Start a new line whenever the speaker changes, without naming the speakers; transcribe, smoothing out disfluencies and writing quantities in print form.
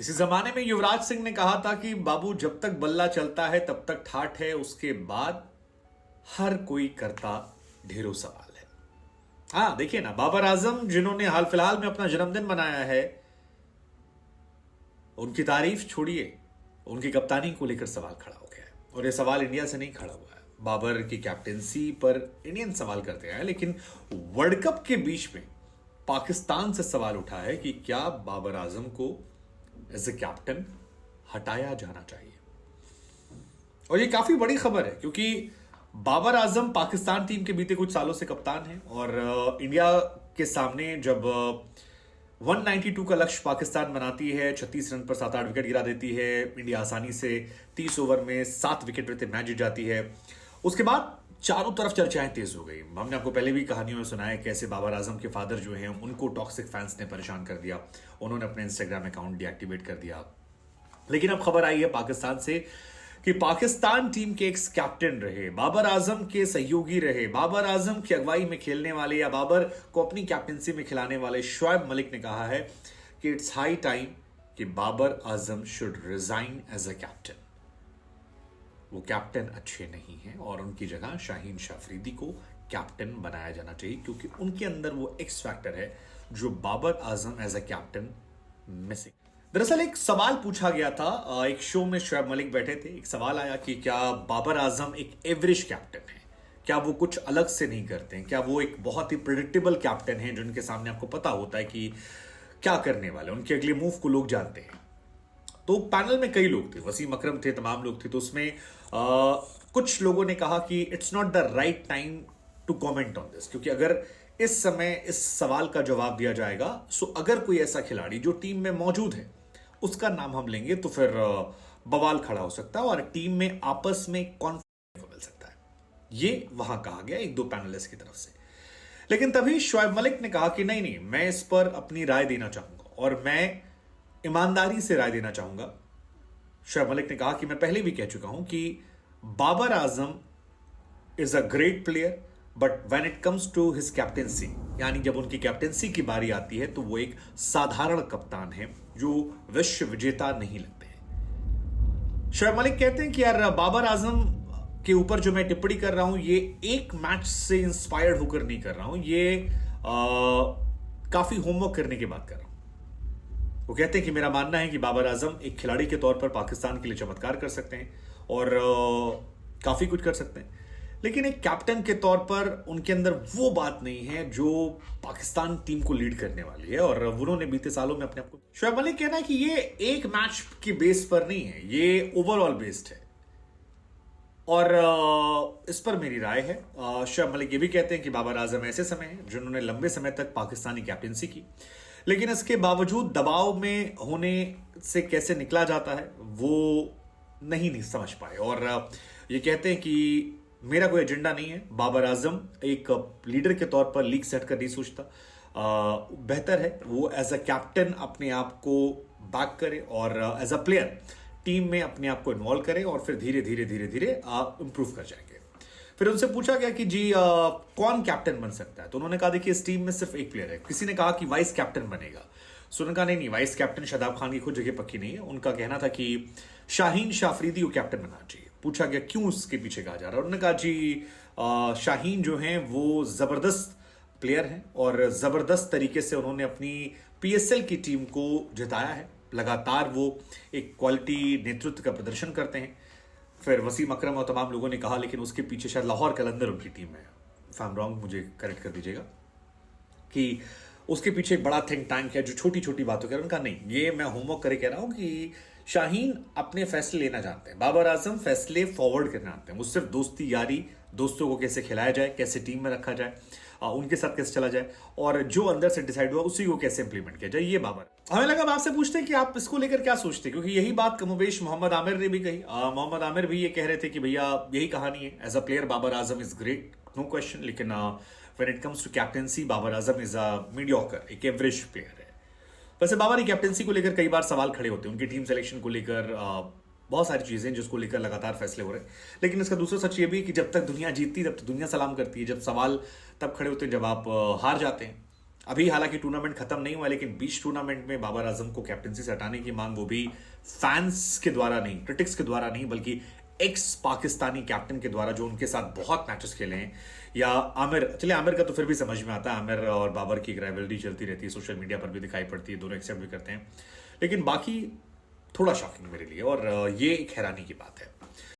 किसी जमाने में युवराज सिंह ने कहा था कि बाबू जब तक बल्ला चलता है तब तक ठाठ है, उसके बाद हर कोई करता ढेरों सवाल है। हाँ देखिए ना, बाबर आजम जिन्होंने हाल फिलहाल में अपना जन्मदिन मनाया है, उनकी तारीफ छोड़िए, उनकी कप्तानी को लेकर सवाल खड़ा हो गया है। और यह सवाल इंडिया से नहीं खड़ा हुआ है, बाबर की कैप्टेंसी पर इंडियन सवाल करते हैं, लेकिन वर्ल्ड कप के बीच में पाकिस्तान से सवाल उठा है कि क्या बाबर आजम को एज ए कैप्टन हटाया जाना चाहिए। और ये काफी बड़ी खबर है क्योंकि बाबर आजम पाकिस्तान टीम के बीते कुछ सालों से कप्तान हैं और इंडिया के सामने जब 192 का लक्ष्य पाकिस्तान बनाती है, 36 रन पर 7-8 विकेट गिरा देती है, इंडिया आसानी से 30 ओवर में 7 विकेट रहते मैच जीत जाती है। उसके बाद चारों तरफ चर्चाएं तेज हो गई। हमने आपको पहले भी कहानियों में सुना है कैसे बाबर आजम के फादर जो हैं उनको टॉक्सिक फैंस ने परेशान कर दिया, उन्होंने अपने इंस्टाग्राम अकाउंट डीएक्टिवेट कर दिया। लेकिन अब खबर आई है पाकिस्तान से कि पाकिस्तान टीम के एक्स कैप्टन रहे, बाबर आजम के सहयोगी रहे, बाबर आजम की अगुवाई में खेलने वाले या बाबर को अपनी कैप्टनसी में खिलाने वाले शोएब मलिक ने कहा है कि इट्स हाई टाइम कि Babar Azam should resign as a captain. वो कैप्टन अच्छे नहीं हैं और उनकी जगह शाहीन शाफरीदी को कैप्टन बनाया जाना चाहिए क्योंकि उनके अंदर वो एक्स फैक्टर है जो Babar Azam as a captain missing. दरअसल एक सवाल पूछा गया था, एक शो में शोएब मलिक बैठे थे, एक सवाल आया कि क्या बाबर आजम एक एवरेज कैप्टन है, क्या वो कुछ अलग से नहीं करते हैं, क्या वो एक बहुत ही प्रिडिक्टेबल कैप्टन है जिनके सामने आपको पता होता है कि क्या करने वाले, उनके अगले मूव को लोग जानते हैं। तो पैनल में कई लोग थे, वसीम अकरम थे, तमाम लोग थे। तो उसमें कुछ लोगों ने कहा कि it's not the right time to comment on this, क्योंकि अगर इस समय इस सवाल का जवाब दिया जाएगा सो अगर कोई ऐसा खिलाड़ी जो टीम में मौजूद है उसका नाम हम लेंगे तो फिर बवाल खड़ा हो सकता है और टीम में आपस में कॉन्फ्लिक्ट मिल सकता है। ये वहां कहा गया एक दो पैनलिस्ट की तरफ से। लेकिन तभी शोएब मलिक ने कहा कि नहीं नहीं, मैं इस पर अपनी राय देना चाहूंगा और मैं ईमानदारी से राय देना चाहूंगा। शोएब मलिक ने कहा कि मैं पहले भी कह चुका हूं कि Babar Azam is a great player but when it comes to his captaincy, यानी जब उनकी कैप्टेंसी की बारी आती है तो वो एक साधारण कप्तान है जो विश्व विजेता नहीं लगते हैं। शोएब मलिक कहते हैं कि यार बाबर आजम के ऊपर जो मैं टिप्पणी कर रहा हूं ये एक मैच से इंस्पायर्ड होकर नहीं कर रहा हूं, ये काफी होमवर्क करने के बाद कर रहा हूं। वो कहते हैं कि मेरा मानना है कि बाबर आजम एक खिलाड़ी के तौर पर पाकिस्तान के लिए चमत्कार कर सकते हैं और काफी कुछ कर सकते हैं, लेकिन एक कैप्टन के तौर पर उनके अंदर वो बात नहीं है जो पाकिस्तान टीम को लीड करने वाली है। और उन्होंने बीते सालों में अपने आप को, शोएब मलिक कहना है कि ये एक मैच के बेस पर नहीं है, ये ओवरऑल बेस्ड है और इस पर मेरी राय है। शोएब मलिक ये भी कहते हैं कि बाबर आजम ऐसे समय हैं जिन्होंने लंबे समय तक पाकिस्तानी कैप्टनसी की, लेकिन इसके बावजूद दबाव में होने से कैसे निकला जाता है वो नहीं समझ पाए। और ये कहते हैं कि मेरा कोई एजेंडा नहीं है, बाबर आजम एक लीडर के तौर पर लीग सेट कर नहीं सोचता, बेहतर है वो एज अ कैप्टन अपने आप को बैक करे और एज अ प्लेयर टीम में अपने आप को इन्वॉल्व करे और फिर धीरे धीरे धीरे धीरे इंप्रूव कर जाएंगे। फिर उनसे पूछा गया कि जी कौन कैप्टन बन सकता है, तो उन्होंने कहा देखिए इस टीम में सिर्फ एक प्लेयर है। किसी ने कहा कि वाइस कैप्टन बनेगा, सो उन्होंने कहा नहीं, वाइस कैप्टन शादाब खान की खुद जगह पक्की नहीं है। उनका कहना था कि शाहीन शाफरीदी को कैप्टन बनाना चाहिए। पूछा गया क्यों उसके पीछे कहा जा रहा है, उन्होंने कहा जी शाहीन जो हैं वो जबरदस्त प्लेयर हैं और जबरदस्त तरीके से उन्होंने अपनी पीएसएल की टीम को जिताया है, लगातार वो एक क्वालिटी नेतृत्व का प्रदर्शन करते हैं। फिर वसीम अकरम और तमाम लोगों ने कहा लेकिन उसके पीछे शायद लाहौर कलंदर उनकी टीम है, इफ आई एम रॉन्ग मुझे करेक्ट कर दीजिएगा, कि उसके पीछे एक बड़ा थिंक टैंक है जो छोटी छोटी बातों कह रहा है। उनका नहीं, ये मैं होमवर्क करे कह रहा हूं कि शाहीन अपने फैसले लेना जानते हैं, बाबर आजम फैसले फॉरवर्ड करना जानते हैं। वो सिर्फ दोस्ती यारी, दोस्तों को कैसे खिलाया जाए, कैसे टीम में रखा जाए, उनके साथ कैसे चला जाए और जो अंदर से डिसाइड हुआ उसी को कैसे इंप्लीमेंट किया जाए, ये बाबर। हमें लगा आपसे पूछते हैं कि आप इसको लेकर क्या सोचते हैं, क्योंकि यही बात कमोबेश मोहम्मद आमिर ने भी कही। मोहम्मद आमिर भी ये कह रहे थे कि भैया यही कहानी है, as a player Babar Azam is great, no question, लेकिन when it comes to captaincy Babar Azam is a mediocre, एक एवरेज प्लेयर है। वैसे बाबर की कैप्टेंसी को लेकर कई बार सवाल खड़े होते हैं, उनकी टीम सिलेक्शन को लेकर बहुत सारी चीजें जिसको लेकर लगातार फैसले हो रहे हैं। लेकिन इसका दूसरा सच ये भी कि जब तक दुनिया जीतती तब तक दुनिया सलाम करती है, जब सवाल तब खड़े होते हैं जब आप हार जाते हैं। अभी हालांकि टूर्नामेंट खत्म नहीं हुआ, लेकिन बीच टूर्नामेंट में बाबर आजम को कैप्टंसी से हटाने की मांग, वो भी फैंस के द्वारा नहीं, क्रिटिक्स के द्वारा नहीं, बल्कि एक्स पाकिस्तानी कैप्टन के द्वारा जो उनके साथ बहुत मैचेस खेले हैं, या आमिर, चलिए आमिर का तो फिर भी समझ में आता है, आमिर और बाबर की एक राइवलरी चलती रहती है, सोशल मीडिया पर भी दिखाई पड़ती है, दोनों एक्सेप्ट भी करते हैं, लेकिन बाकी थोड़ा शॉकिंग मेरे लिए, और ये एक हैरानी की बात है।